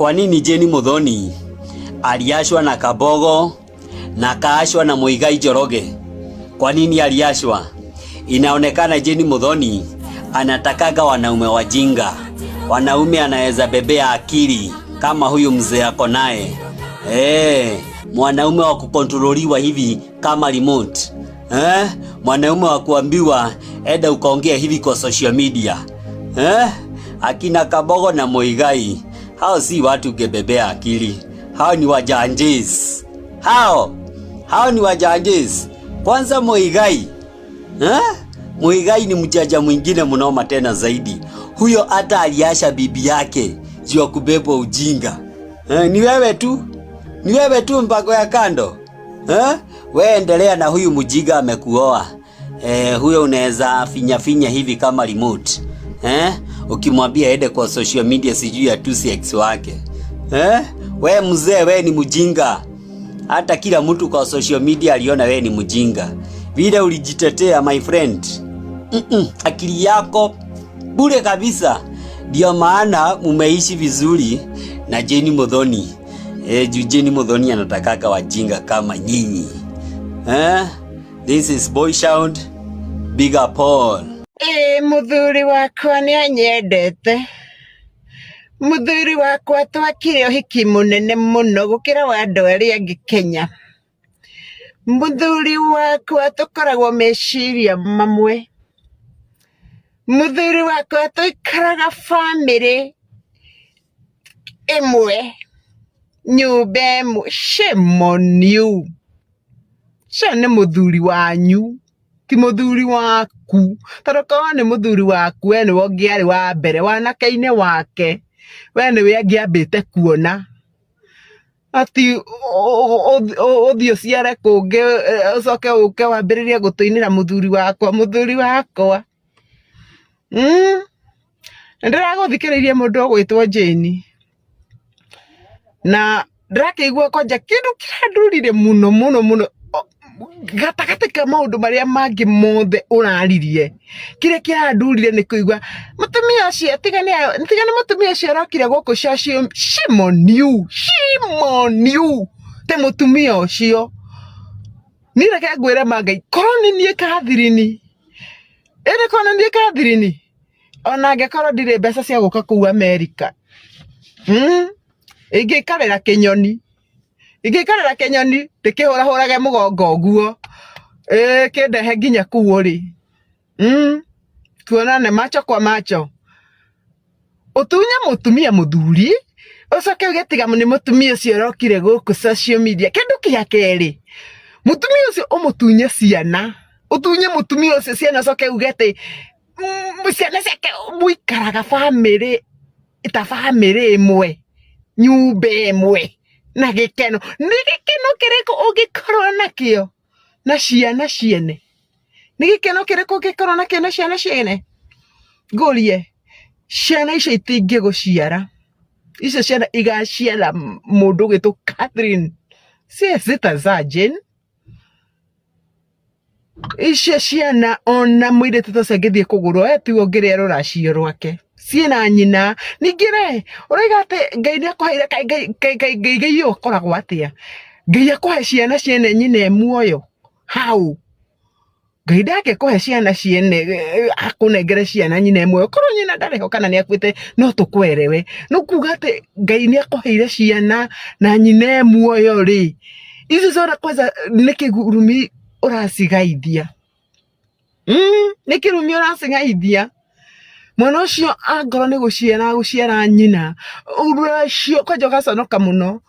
Kwa nini Jane Muthoni aliashwa na Kabogo na kaashwa na Muigai Njoroge? Kwa nini aliashwa? Inaonekana Jane Muthoni anatakaga wanaume wajinga, wanaume anaweza bebea akili kama huyu mzee ako naye. Mwanaume wa kukontroliwa hivi kama remote. Mwanaume wa kuambiwa enda ukaongea hivi kwa social media. Akina Kabogo na Muigai, hao si watu gebebea akili. Hao ni wajanjes. Hao ni wajanjes. Kwanza Muigai. Muigai ni mjaja mwingine mnoma tena zaidi. Huyo hata aliasha bibi yake juu kubebwa ujinga. Ni wewe tu mpango ya kando. Wewe endelea na huyu mjiga amekuoa. Huyo unaweza finya hivi kama remote. Ukimwambia ende kwa social media sijui ya 2 wake. Wewe mzee, wewe ni mjinga. Hata kila mtu kwa social media aliona wewe ni mjinga. Vile ulijitetea my friend. Akili yako bure kabisa. Ndio maana mumeishi vizuri na Jane Muthoni. Jane Muthoni anatakaka wajinga kama nyinyi. This is Boy Sound. Big up all. Muthuri wakwa ni anyendete. Muthuri wakwa twakire uhiki munene muno gukira wa andu aria angi Kenya. Muthuri wakwa tukoragwo meciria mamwe. Muthuri wakwa tuikaraga family emwe, nyumba emwe. Shame on you. Shane muthuri wanyu, ti muthuri waku. Taroko ni muthuri waku, we ni wongiari wa mbere wanake-ini wake. We ni we angiambite kuona. Ati othio ciare kungi ucoke uke wambiririe gutuinira muthuri wakwa. Muthuri wakwa ndiraguthikiriria mundu gwitwo Jane, na ndirakeigua kwanja kindu kirandurire muno gatagati ka maundu maria mangi mothe uraririe. Kire kirandurire ni kuigua mutumia ucio tigane mutumia ucio arokire guku shame on you. Te mutumia ucio nire ke ngwira mangai koroni nie kathirini. Koroni nie kathirini. Ona ngekorwo ndire mbeca cia guka kuu America. Ingikarira kinyoni ndikihurahurage mugongo guo. Kindehe nginya kuu ri. Tuonane macho kwa macho. Utunya mutumia muthuri ucoke ugetiga ni mutumia ucio rokire guku social media. Kindu kia keri, mutumia ucio umutunye ciana. Utunye mutumia ucio ciana ucoke ugete ciana ciake muikaraga family, ita family imwe, nyumba imwe na gikeno. Ni gikeno kiriko ugikorwo nakio na ciana ciene? Ni gikeno kiriko ugikorwo nakio na ciana ciene? Ngurie, ciana icio itingiguciara. Icio ciana igaciara mundu gitu Catherine. Zita Jane. Icio ciana ona mwirite to sagithie kugurwo tu ongerero racio rwake. Ciena nyina ningire uriga ate Ngai ni akuheire Ngai ukoragwo atia. Ngai akuhe ciana ciene nyina muoyo. How? Ngai ndake kuhe ciana ciene akunengere ciana nyina muoyo. Korwo nyina ndareho kana ni akuite no tukwerewe. No kuga ate Ngai ni akuheire ciana na nyina muoyo ri. Izo zora kwanza nikigurumi uracigaithia. Nikirumi uracigaithia. Mwana ucio angoro ni guciara nyina. Uracio kwanja gaconoka muno.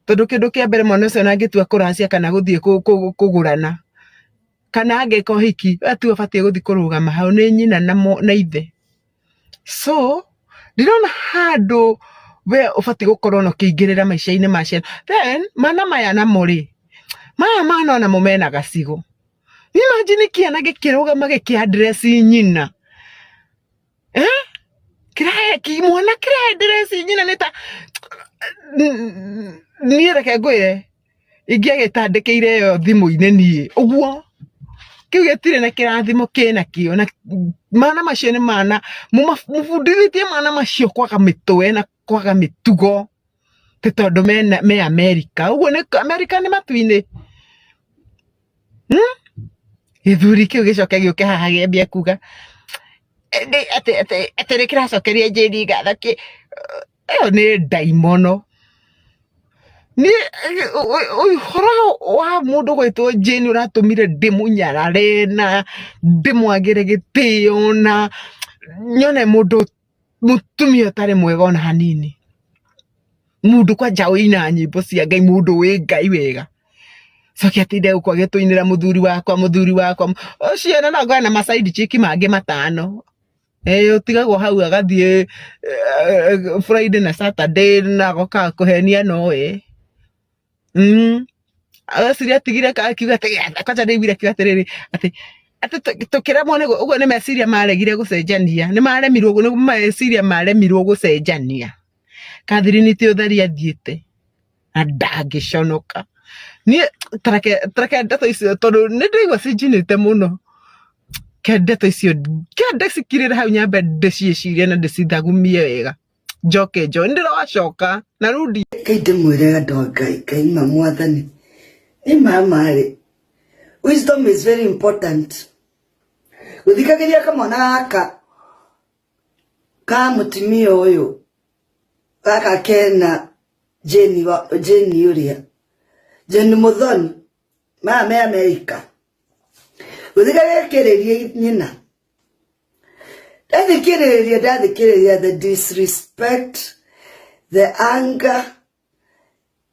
Tondu kindu kia mbere mwana ucio nangitua kuracia kana guthie kugurana. Kana angeko hiki atu abatie guthie kurugama hau ni nyina na ithe. So, ndirona handu we ubatie gukorwo no kiingirira maisha-ini ma ciana. Then mana maya na muri. Mana ona mumena gacigo. Imagine kiana gikirugama gikiaddress nyina. Mwana kira address nyina nita nireke ngwire ingiagitandikire yo thimu-ini nie uguo kiu gitire na kirathimo kina kio na mana macio ni mana mufundithie mana macio kwaga mitwe na kwaga mitugo. te tondu me America uguo ni America ni matuini githuri kiu gicoke giuke haha giambia kuga ate nikiracokeria Jane ngatho ki iyo ni daimono ni horo wa mundu gwitwo Jane uratumire ndimunyarare na ndimwagire gitio na nyone mundu mutumia utari mwega ona hanini mundu kwa jawina nyimbo cia Ngai mundu wi Ngai wega cokia tinde uko agituinira muthuri wakwa ciana na ngwana ma side chick mangi matano utigagwo hau agathie Friday na Saturday na goka kuhenia noe asiria tigire akiuga kwacha David akiuga atiriri ati tukira mone ugo ni meciria maregire gucenjania ni maremirwo ni meciria maremirwo gucenjania Catherine ti uthari athiete na ndagiconoka ni trake ndeto icio tondu ni ndigwa cinjinite muno ke ndeto icio ke ndecikirira hau nyambe ndecieciria na ndecithagumie wega njoke ndiracoka na rudi kainde mwire andu Ngai kaima mwathani ni mamari wisdom is very important uthikagiria kamwana gaka ka mutumia uyu gaka kena Jane uria Jane Muthoni me America uthikagiria kireria nyina ndathikiriria the disrespect the anger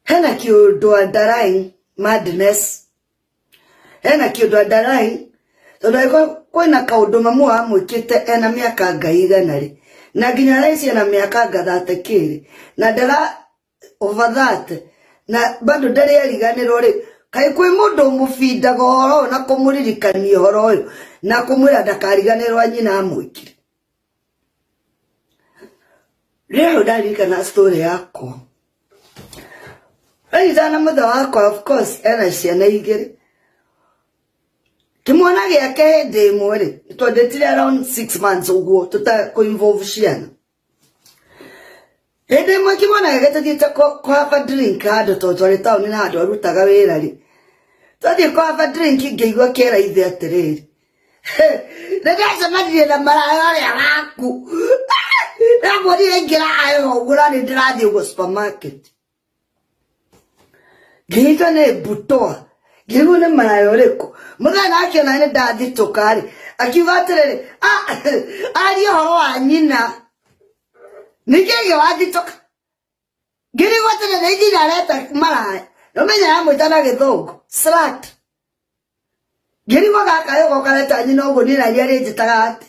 hena kiundu underlying madness hena kiundu underlying tondu kwina kaundu mamu amwikite ena miaka Ngai iganari na nginya raisi ena miaka ngathate kiri na ndara over that na bado ndari ariganirwo ri kai kwi mundu mubindaga horo na kumuririkania horo uyu na kumwira ndakariganirwo nyina amwikire leo ndarikana story yako aizana mutha wakwa of course ena ciana igiri kimwana giake hindi imwe ri twendetire around 6 months uguo tutakuinvolve ciana hindi imwe kimwana giake tuthiite kwaba drink handu twari tauni na handu arutaga wira ri twathie kwaba drink ngeigua kiera ithe atiriri ndacemanirie na maraya aria gaku ndamwonire ngirayo ugura ni ndirathie uguo supermarket ngĩnyitwo nĩ mbutoa ngĩrigwo nĩ maraya ũrĩkũ mũthenya akiona nĩ ndathitũka rĩ akiuga atĩrĩrĩ aria ũhoro wa nyina nĩkĩĩ wathitũka ngĩrigwo atĩrĩrĩ nyina areta maraya nĩũmenya amwĩta na gĩthũngũ slut ngĩrigwo gaka yogo kareta nyina ũguo niĩ nani arĩnjĩtaga atĩ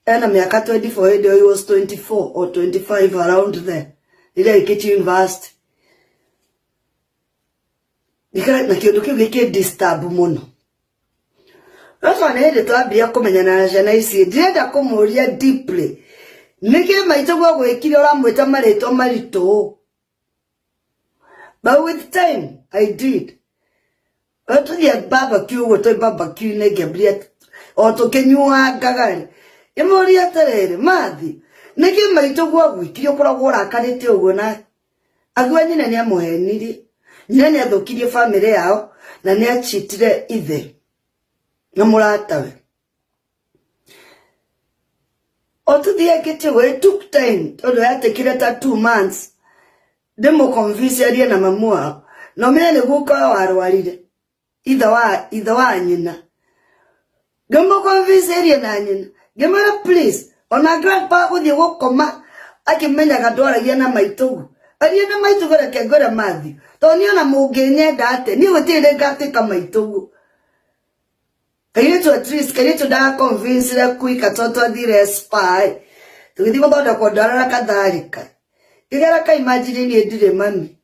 ena miaka 24 hĩndĩ he was 24 or 25 around there rĩrĩa aikĩtie university na kiundu kiu giki disturb muno rasa ne de twambia kumenyana na ciana ici ndirenda kumuria deeply niki maito gwa gwikire uramwita marito marito but with time I did atuya barbecue woto barbecue ne Gabriel oto kenyua gagari imuria terere mathi niki maito gwa gwikire ukoragwo urakarite uguo na agwa nyina ni amuhenirie nyina ni athukirie family yao na ni achitire ithe na muratawe otuthie kiti we took time tondu yatekire ta 2 months demo convince aria na mamu wao no mene guka warwarire ithe wa nyina demo convince aria na nyina gemara please ona grandpa guthie gukoma akimenya gadwaragia na maitugu aria na maitugu reke ngore mathi toni ona munginyenda ate ni gutire ngatika maitugu kayetu at least kayetu da convince la kuika toto athire spy tugithi thonda kwa ndarara katharika igara ka imagine ni ndire mami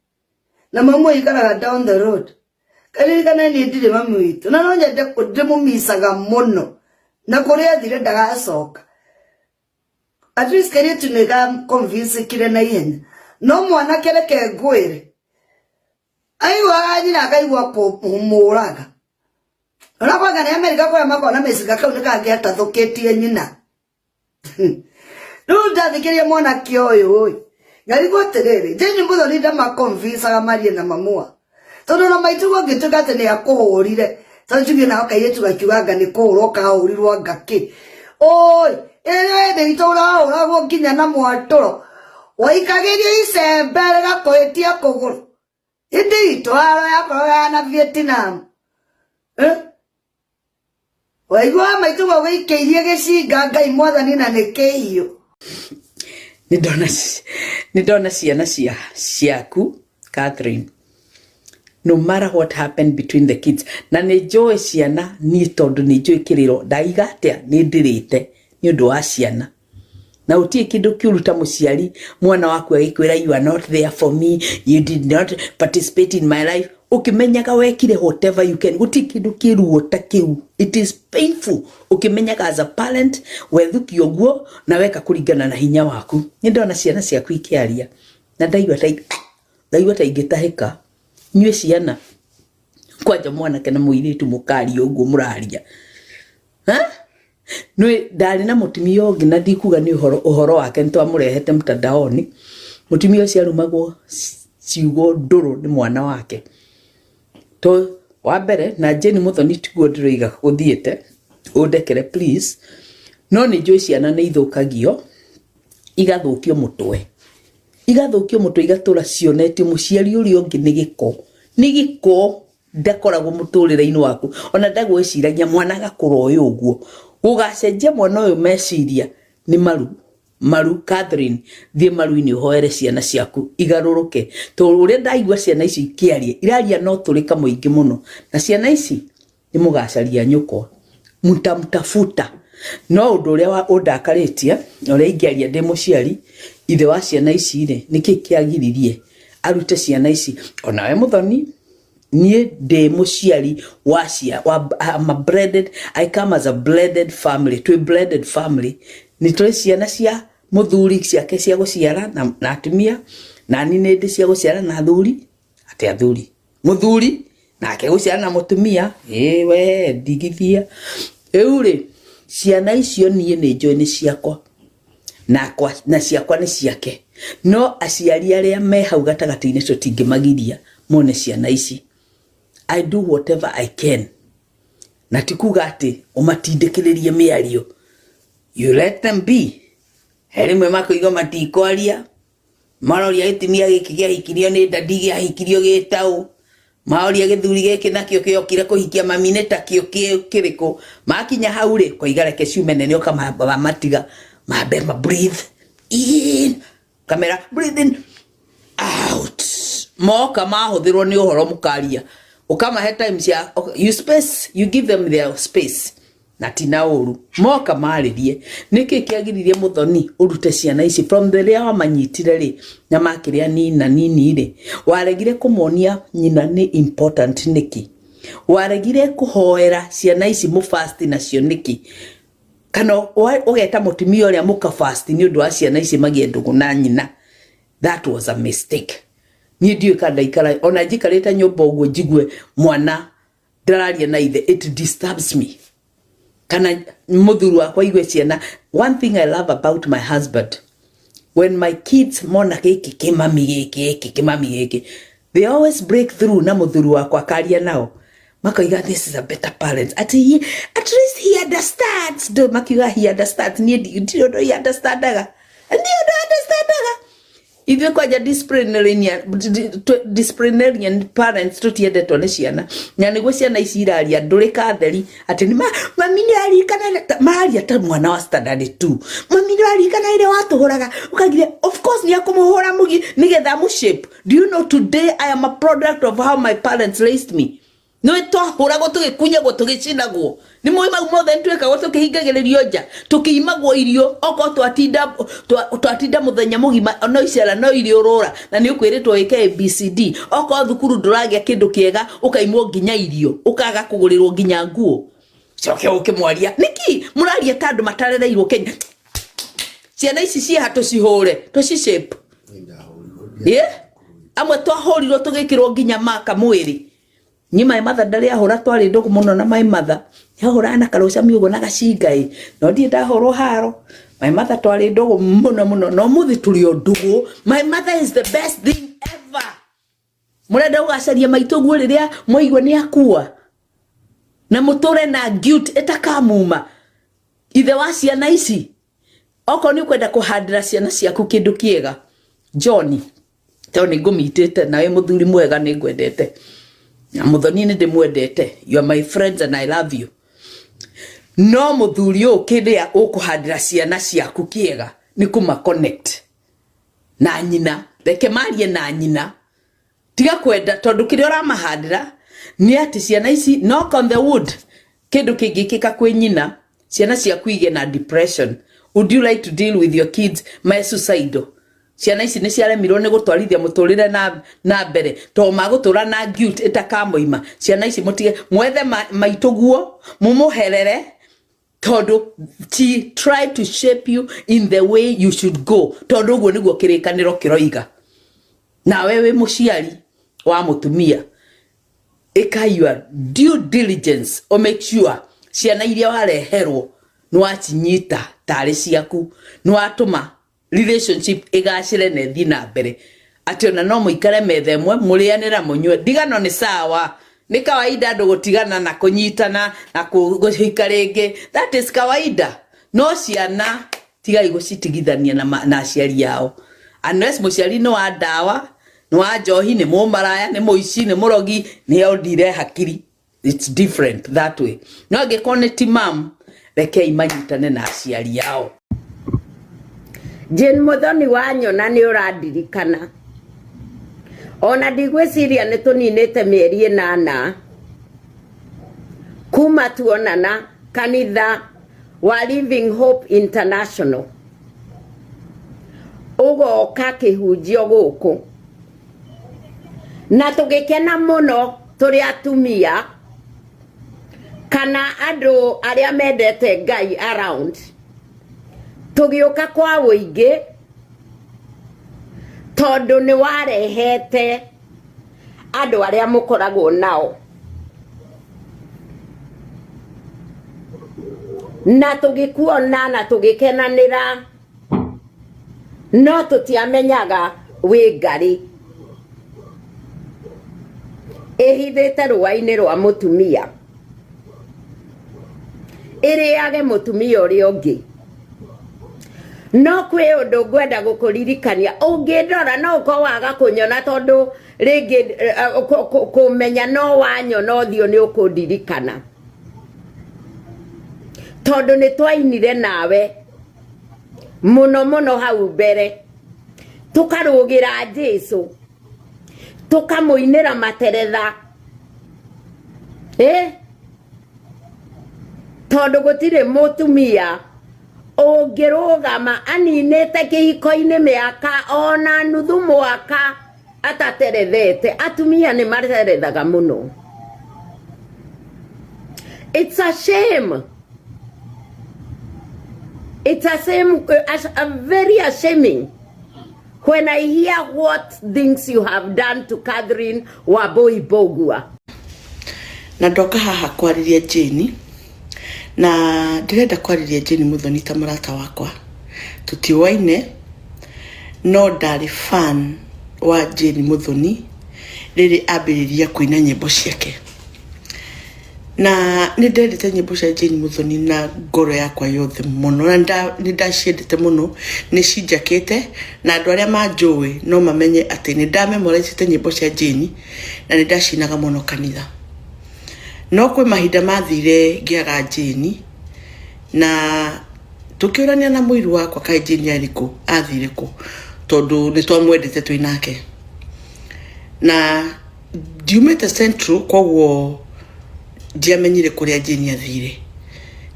na mamu ikaraga down the road kali kana ni ndire mami witu na no nyende kudimumisaga muno na kuri athire ndagacoka at least kayetu nega convince kire na ihenya no mwana kereke ngwire aiwa nyina akaigwa kumuraga ona kwanga ni America kwa makona mesiga kau nikagiata thukitie nyina no ndathikirie mwana kioyo ngari goterere jenye mutho nida makonvinsa gamarie na mamua tondo na maitugo ngituga tene yakuhurire tanjuge na akayetu gakiwanga ni kuroka hurirwa ngaki oi ere itora ora nginya na mwatoro waikageria icembere gakoetia kuguru indi itwaro yakora na Vietnam waigwa maitugo wikeirie gicinga ngai mwathani na nikeiyo Nidona ciana ciaku Catherine, no matter what happened between the kids, na nijoe ciana ni tondu nijoe kiriro ndaiga atia ni ndirite ni undu wa ciana na utie kindu kiuruta muciari mwana waku agikwira you are not there for me, you did not participate in my life. Ukimenyaga wekire whatever you can, guti kindu kiruota kiu, it is painful. Ukimenyaga as a parent wethuki oguo na weka kuringana na hinya waku. Ni ndona ciana ciaku ikiaria na ndaigua ta ingitahika. Nyue ciana kwanja mwana kana muiritu mukari oguo muraria Nwe ndari na mutumia ungi na ndikuga ni uhoro wake ntwamurehete mtandaoni. Mutumia ucio arumagwo ciugo nduru ni mwana wake. To wa mbere na Jeni Muthoni tiguo ndiroiga guthiete undekere please. No ni njui ciana ni ithukagio igathukio mutwe. Igathukio mutwe igatura cionete muciari uri ungi ni giko ndakoragwo muturire-ini waku. Ona ndagwiciragia mwana gakura uyu uguo ugacenjia mwana uyu meciria ni maru Catherine thie maru-ini uhoere ciana ciaku igaruruke. To uria ndaigua ciana ici ikiaria iraria no turika muingi muno na ciana ici ni mugacaria nyuko mtamtafuta. No undu uria undakaritie uria ingiaria ndi muciari ithe wa ciana ici ri niki kiagiririe arute ciana ici. Ona we Muthoni nie de muciari wacia I'm a blended, I come as a blended family, to a blended family. Ni tuli ciana cia muthuri ciake cia guciara na atumia na ni ndi cia guciara na athuri ati athuri muthuri nake guciara na mutumia we ndigithia eure ciana icio nie ni njoi ni ciakwa na ciakwa ni ciake. No aciari aria me hau gatagati-ini tutingimagiria mone ciana ici. I do whatever I can. Na tikuga ati umatindikiririe miario. You let them be. Heri mwe makuigo matikwaria. Maroria gitimia giki gia hikirio ni ndadi gia hikirio gitau. Maoria githuri giki nakio kiokire kuhikia mamine takio kiriko. Makinya hau ri koigareke ciumene ni okama matiga. Mabe breathe in. Kamera breathe in out. Moka mahuthirwo ni uhoro mukaria. Ukama head times ya you give them their space na tina uru moka maririe niki kiagiririe Muthoni urute ciana ici from the ria wa manyitire ri na makiria nini ri waregire kumonia nyina ni important niki waregire kuhoera ciana ici mu fast na cio niki kana ugeta mutumia uria muka fast ni undu wa ciana ici magie ndugu na nyina. That was a mistake. Ni ndio kada ikara ona jikareta nyumba uguo jigwe mwana ndararia na ithe, it disturbs me. Kana muthuru wakwa igwe ciana. One thing I love about my husband, when my kids mona giki kimami giki they always break through na muthuru wakwa karia nao makoiga this is a better parent at least he understands. Do makiga he understands ni ndio do he understandaga If you kwaja disciplinarian parents tutiende tone ciana na niguo ciana ici iraria ndurika theri ati ni mami ni arikana mari ata mwana wa standard 2 mami ni arikana ile watu horaga ukagire of course ni akumuhora mugi nigetha mu shape. Do you know today I am a product of how my parents raised me. No twahura go tugikunya go tugicinagwo ni muima mothe ntweka go tukihingagirerio nja tukiimagwo irio oko twatinda muthenya mugima no icera no irio rora na ni ukwiritwo wike ABCD oko thukuru nduragia kindu kiega ukaimwo nginya irio ukaga kugurirwo nginya nguo coke ukimwaria niki muraria tandu matarereirwo Kenya. Ciana ici cia hatu cihure tucishape amwe twahurirwo tugikirwo nginya maka mwiri. Nyima imatha ndari ahura twari ndugu muno na mai matha yahura na karoca miugo na gacingai no ndi ndahoro haro My mother twari ndugu muno no muthi turi o ndugu. My mother is the best thing ever. Murenda ugacaria maituguo riria moigwa ni akua na mutore na guilt etakamuma ithe wa ciana ici. Oko ni kwenda kuhandira ciana ciaku kindu kiega Johnny toni ngumitete nawe muthuri mwega ni ngwendete na muthoni ni ndimwendete. You are my friends and I love you. No muthuri ukiria ukuhandira ciana ciaku kiega ni kuma connect na nyina reke marie na nyina tiga kwenda tondu kiri ora mahandira ni ati ciana ici knock on the wood kindu kingikika kwi nyina ciana ciaku ige na depression. Would you like to deal with your kids my suicidal? Ciana ici ni ciaremirwo ni gutwarithia muturire na mbere to magutura na guilt etakamoima. Ciana ici mutige mwethe maituguo mumuherere tondu she tried to shape you in the way you should go. Tondu guo niguo kirikaniro kiroiga na wewe muciari wa mutumia eka your due diligence o make sure ciana iria wareherwo nwacinyita tari ciaku nwatuma relationship igacire na thi na mbere ati ona no muikare methe mwe murianira munywe ndigano ni sawa ni kawaida ndo gutigana na kunyitana na kuhika ringi that is kawaida no ciana tiga igucitigithania na aciari yao unless muciari no wa dawa no wa njohi ni mumaraya ni muici ni murogi ni ondire hakiri. It's different that way. No angekonnect mam reke imanyitane na aciari yao. Jane Muthoni wanyona ni urandirikana ona ndigwiciria ni tuninite mieri 8 kuma tuonana kanitha wa Living Hope International ugoka kihunjio guku na tugikena muno turi atumia kana andu aria mendete Ngai around tugioka kwa wuingi tondu ni warehete andu aria mukoragwo nao na tugikuona na tugikenanira no tutiamenyaga wi ngari ehithite ruwaini rwa mutumia iriage mutumia uri ungi no kwe undu ngwenda gukuririkania ungindora no uko waga kunyona tondu ringi kumenya no wanyona uthio ni ukundirikana tondu ni twainire nawe muno hau mbere tukarugira Jesu tukamuinira materetha tondu gutire mutumia ungirugama aninite kihiko-ini miaka ona nuthu mwaka ataterethete. Atumia ni materethaga muno. It's a shame. It's a very ashaming when I hear what things you have done to Catherine Wambui Bogua. Na ndoka haha kwariria Jane na ndirenda kwariria Jane Muthoni ta murata wakwa tutiwaine no ndari fan wa Jane Muthoni riri ambiriria kuina nyimbo ciake na ni ndendete nyimbo cia Jane Muthoni na ngoro yakwa yothe muno na ni ndaciendete muno ni cinjakite na andu aria manjui no mamenye ati ni ndamemorete nyimbo cia Jane na ni ndacinaga muno kanitha. No kwe mahinda mathire ngiaga Jane na tukiurania na muiru wakwa kai Jane ariko athire ku tondu ni twamwendete twinake na diumete central kwoguo ndiamenyire kuria Jane athire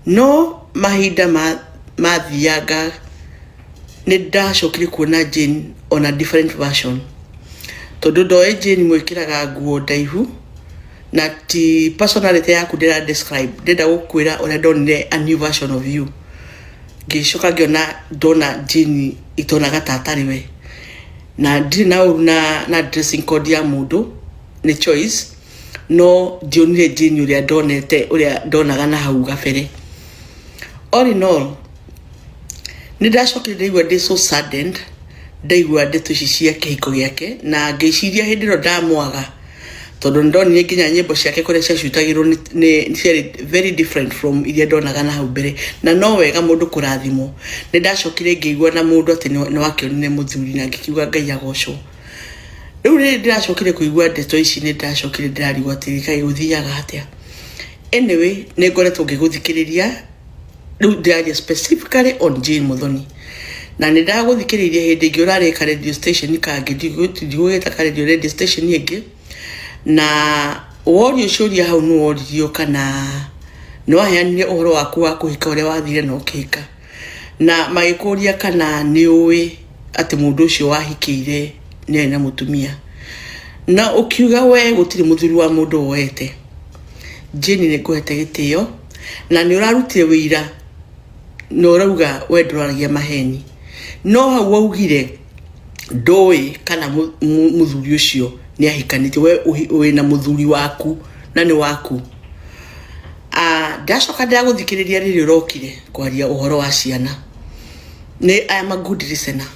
no mahinda mathianga ni ndacokire kuona Jane on a different version tondu ndoe Jane mwikiraga nguo ndaihu na ti personality yaku ndira describe ndenda gukwira ona ndonire a new version of you ngicoka ngiona ndona Jane itonaga tatari we na ndina na dressing code ya mundu ni choice no dionire Jane uria ndonete uria ndonaga na hau gabere. All in all Nindacokire ndaigua ndi so saddened, ndaigua ndeto ici cia kihiko giake na ngeciria hindi ro ndamwaga tondu ndonire nginya nyimbo ciake kuria ciacutagirwo ni very different from iria ndonaga na hau mbere, na no wega mundu kurathimwo. Nindacokire ngĩigua na mundu ati ni wakionire muthuri na ngikiuga Ngai agocwo. Riu ri ndacokire kuigua ndeto ici nindacokire ndirarigwo ati kai guthiaga atia. Anyway, ningoretwo ngiguthikiriria riu ndiraria specifically on Jane Muthoni, na nindaguthikiriria hindi ingi urareka radio station kangi ndigugita radio station ingi, na worio curia hau no woririo kana no aheanire uhoro waku wa kuhika uria wathire no kihika, na magikuria kana ni uwi ati mundu ucio wahikire ni na mutumia, na ukiuga we gutiri muthuri wa mundu woete. Jane ni kuhete gitio na ni urarutire wira no urauga we nduraragia maheni, no hau waugire ndoi kana muthuri ucio ni ahikanite we na muthuri waku na ni waku. Ndacoka ndaguthikiriria riri urokire kwaria uhoro wa ciana. I am a good listener.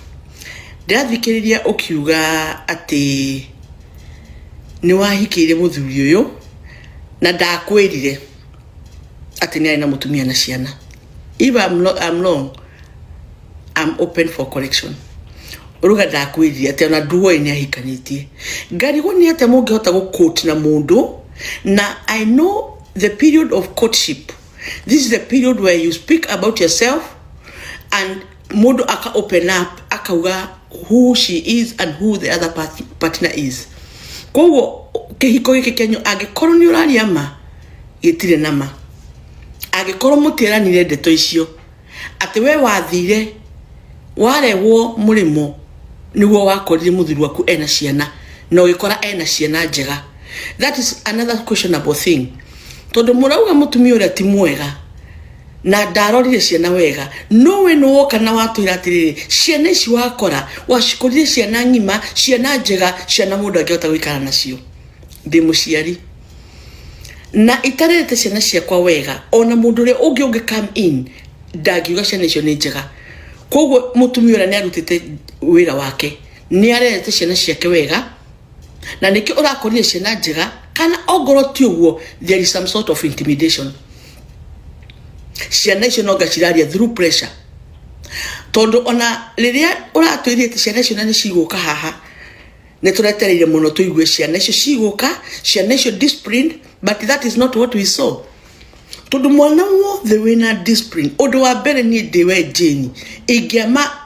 Ndathikiriria ukiuga ati ni wahikire muthuri uyu na ndakwirire ati ni ari na mutumia na ciana. If I'm wrong, I'm open for correction. Uruga ndakwirire ati ona nduo ni ahikanitie. Ngarigo ni ati mungihota gukoti na mundu, na I know the period of courtship. This is the period where you speak about yourself and mundu aka open up akauga who she is and who the other partner is. Koguo kihiko giki kenyu angikorwo ni uraria ma gitire nama, angikorwo mutiranire ndeto icio ati we wathire warehwo murimo niguo wakorire muthuri waku ena ciana no gikora ena ciana njega, that is another questionable thing. Tondu murauga mutumia uria ti mwega na ndarorire ciana wega, no we no woka na watwira atiriri ciana ici wakora wacikorire ciana ngima, ciana njega, ciana mundu angihota gwikara nacio. Ndi muciari na itarete ciana ciakwa wega, ona mundu uria ungi come in ndagiuga ciana icio ni njega. Koguo mutumia uria ni arutite wira wake, ni arete ciana ciake wega, na niki urakorire ciana njega, kana ogoro ti uguo there is some sort of intimidation. Ciana icio no gaciraria through pressure, tondu ona riria uratwirire ti ciana icio ni ciguka haha ne turetereire muno tuigue ciana icio ciguka, ciana icio disciplined, but that is not what we saw. Tondu mwana wothe wina discipline, undu wa mbere ni ndiwe Jane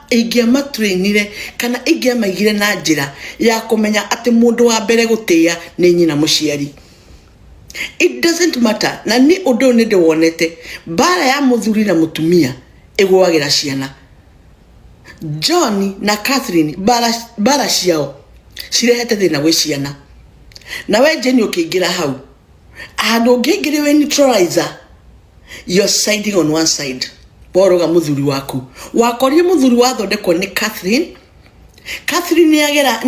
igiama trainire kana igiama igire na njira ya kumenya ati mundu wa mbere gutia ni nyina muciari. It doesn't matter, na ni undu ni ndewonete bara ya muthuri na mutumia igwagira ciana. John na Catherine bara ciao cirehete thina gwi ciana, na we Jane ukiingira hau andu ngingire we neutralizer, you're siding on one side. Boroga muthuri waku wakorie muthuri wathondekwo ni Catherine ni agera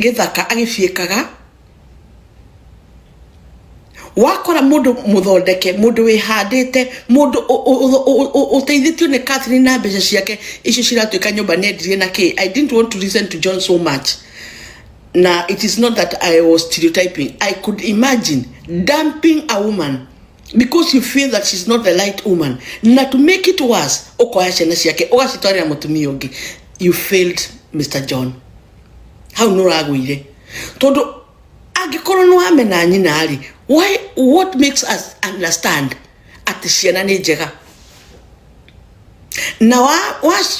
githaka agifiekaga, wakora mundu muthondeke, mundu wihandite, mundu uteithitio ni Catherine na mbeca ciake icio ciratuika nyumba nendirie na ki. I didn't want to listen to John so much. Now it is not that I was stereotyping. I could imagine dumping a woman because you feel that she's not the right woman. Na to make it worse, okoya ciana ciake ugacitwarira mutumia ungi. You failed, Mr. John. How no ragwire? Tondu angikorwo no amena nyina ari, why, what makes us understand ati ciana ni njega? Na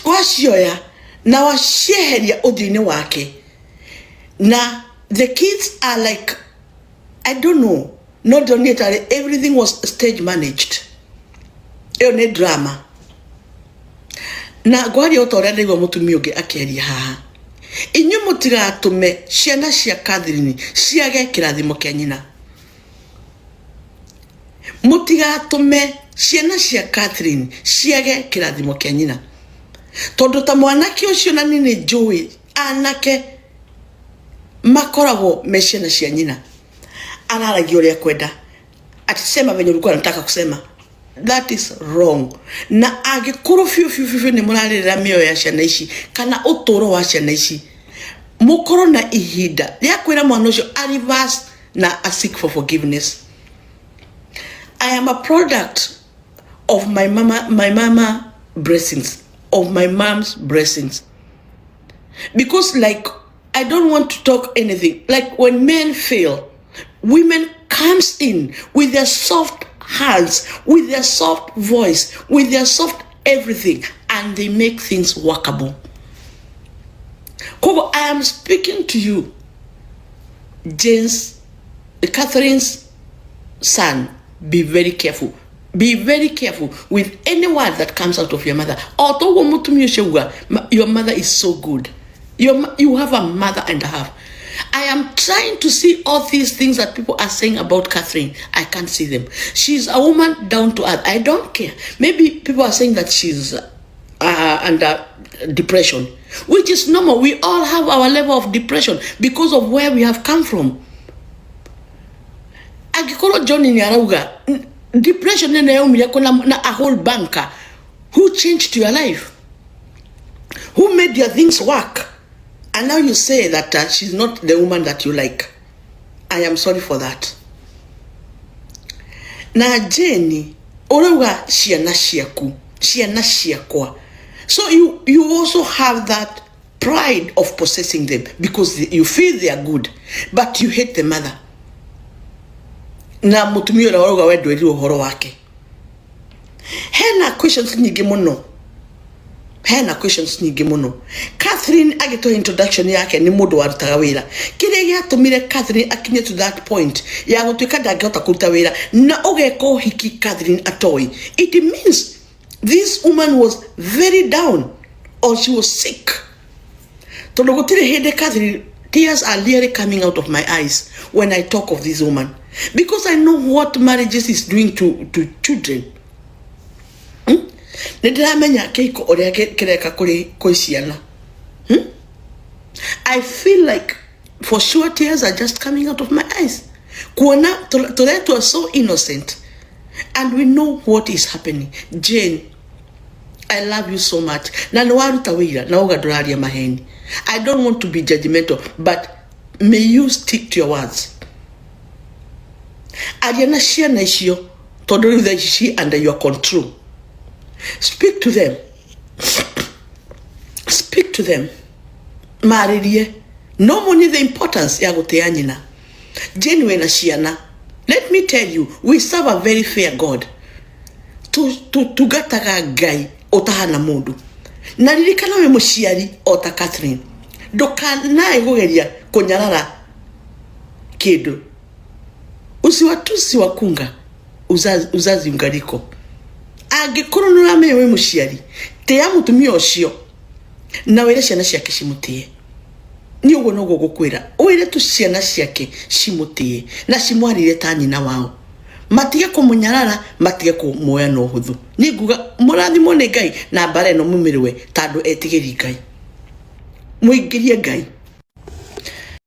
wacioya na wacieheria uthini wake. Now the kids are like, I don't know, not only that everything was stage managed. Eo ne drama. Na gwari otorende igwa mutumia ungi akeria haha. Inyu mutigatume ciana cia Catherine ciage kirathimo kia nyina. Mutigatume ciana cia Catherine ciage kirathimo kia nyina. Tondu ta mwanake ucio na nini njui anake makorago meciana cia nyina araragia uria kwenda, atisema venye ulikuwa anataka kusema. that is wrong. Na agikoro fiu ni murarira mioyo ya ciana ici kana utoro wa ciana ici mukoro na ihinda ria kwira mwana ucio a reverse na a seek for forgiveness. I am a product of my mama blessings, of my mom's blessings, because like I don't want to talk anything. Like when men fail, women comes in with their soft hands, with their soft voice, with their soft everything, and they make things workable. Kobo, I am speaking to you, Catherine's son. Be very careful. Be very careful with any word that comes out of your mother. Your mother is so good. You have a mother and a half. I am trying to see all these things that people are saying about Catherine. I can't see them. She's a woman down to earth. I don't care. Maybe people are saying that she's under depression, which is normal. We all have our level of depression because of where we have come from. Agikolo Johnny Nyarauga, depression na a whole banker who changed your life, who made your things work, and now you say that she's not the woman that you like. I am sorry for that. Na Jenny, Orauga shiana shiakwa. So you also have that pride of possessing them because you feel they are good, but you hate the mother. Na mutumio na waruga wedu eri uhoro wake. Hena questions nyingi muno. Catherine agito introduction yake ni mundu warutaga wira. Kire giatumire Catherine akinye to that point ya gutuika ndangihota kuruta wira na ugeko hiki Catherine atoi. It means this woman was very down or she was sick. Tondo gutire hede Catherine, tears are literally coming out of my eyes when I talk of this woman. Because I know what marriages is doing to children. I feel like for sure tears are just coming out of my eyes. Toleto are so innocent. And we know what is happening. Jane, I love you so much. I don't want to be judgmental, but may you stick to your words. Ariana share na ishio todo that she under your control. Speak to them. Speak to them. Maririe. No money the importance ya goteanyina. Genuine ashiana. Let me tell you, we serve a very fair God. To gataga gai otahana mundu. Naririkana we mushiari ota Catherine. Doka na egogeria konyarara kedo. Usiwatusi wakunga uzazi ungariko. Agikoro nurame we mushiari te ya mutumio ocio na were ciana ciake cimutie. Ni ugo no gukwira were tu ciana ciake cimutie na cimwarire ta nyina wao. Matige kumunyarara, matige kumuoya no huthu. Ni nguga murathimo ni Ngai na bare no mumirwe tando etigiri Ngai. Muingirie Ngai.